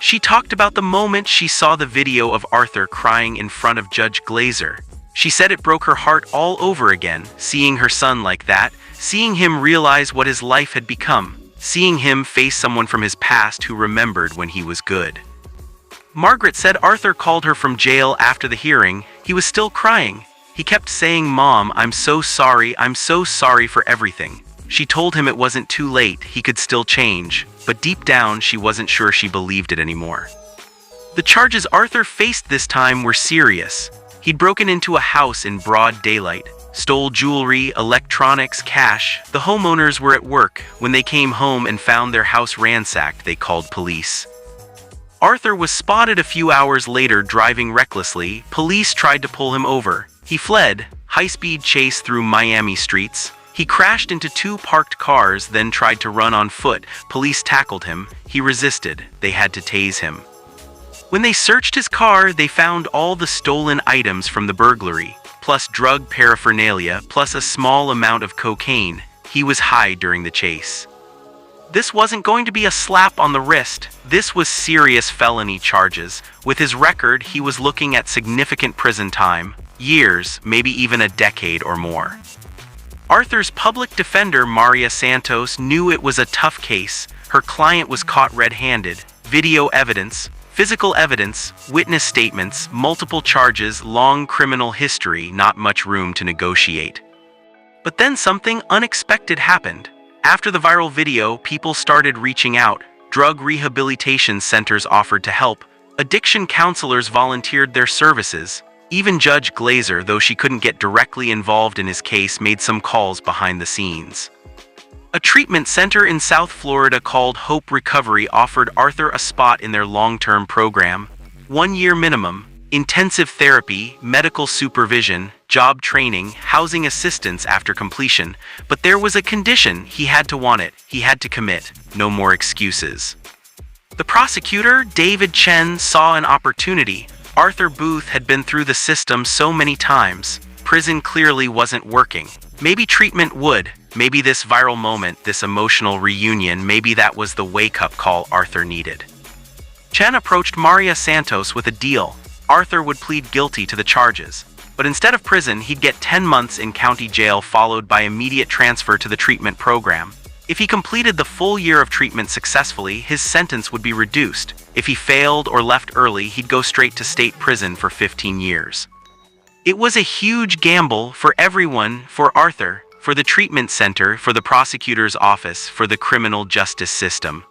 She talked about the moment she saw the video of Arthur crying in front of Judge Glazer. She said it broke her heart all over again, seeing her son like that, seeing him realize what his life had become, seeing him face someone from his past who remembered when he was good. Margaret said Arthur called her from jail after the hearing. He was still crying. He kept saying, "Mom, I'm so sorry for everything." She told him it wasn't too late, he could still change, but deep down she wasn't sure she believed it anymore. The charges Arthur faced this time were serious. He'd broken into a house in broad daylight, stole jewelry, electronics, cash. The homeowners were at work. When they came home and found their house ransacked, they called police. Arthur was spotted a few hours later driving recklessly. Police tried to pull him over. He fled, high-speed chase through Miami streets. He crashed into two parked cars, then tried to run on foot. Police tackled him. He resisted. They had to tase him. When they searched his car, they found all the stolen items from the burglary, plus drug paraphernalia, plus a small amount of cocaine. He was high during the chase. This wasn't going to be a slap on the wrist. This was serious felony charges. With his record, he was looking at significant prison time, years, maybe even a decade or more. Arthur's public defender, Maria Santos, knew it was a tough case. Her client was caught red-handed. Video evidence, physical evidence, witness statements, multiple charges, long criminal history, not much room to negotiate. But then something unexpected happened. After the viral video, people started reaching out. Drug rehabilitation centers offered to help. Addiction counselors volunteered their services. Even Judge Glazer, though she couldn't get directly involved in his case, made some calls behind the scenes. A treatment center in South Florida called Hope Recovery offered Arthur a spot in their long-term program. 1-year minimum, intensive therapy, medical supervision, job training, housing assistance after completion. But there was a condition: he had to want it, he had to commit, no more excuses. The prosecutor, David Chen, saw an opportunity. Arthur Booth had been through the system so many times. Prison clearly wasn't working. Maybe treatment would. Maybe this viral moment, this emotional reunion, maybe that was the wake-up call Arthur needed. Chen approached Maria Santos with a deal. Arthur would plead guilty to the charges, but instead of prison, he'd get 10 months in county jail followed by immediate transfer to the treatment program. If he completed the full year of treatment successfully, his sentence would be reduced. If he failed or left early, he'd go straight to state prison for 15 years. It was a huge gamble for everyone, for Arthur, for the treatment center, for the prosecutor's office, for the criminal justice system.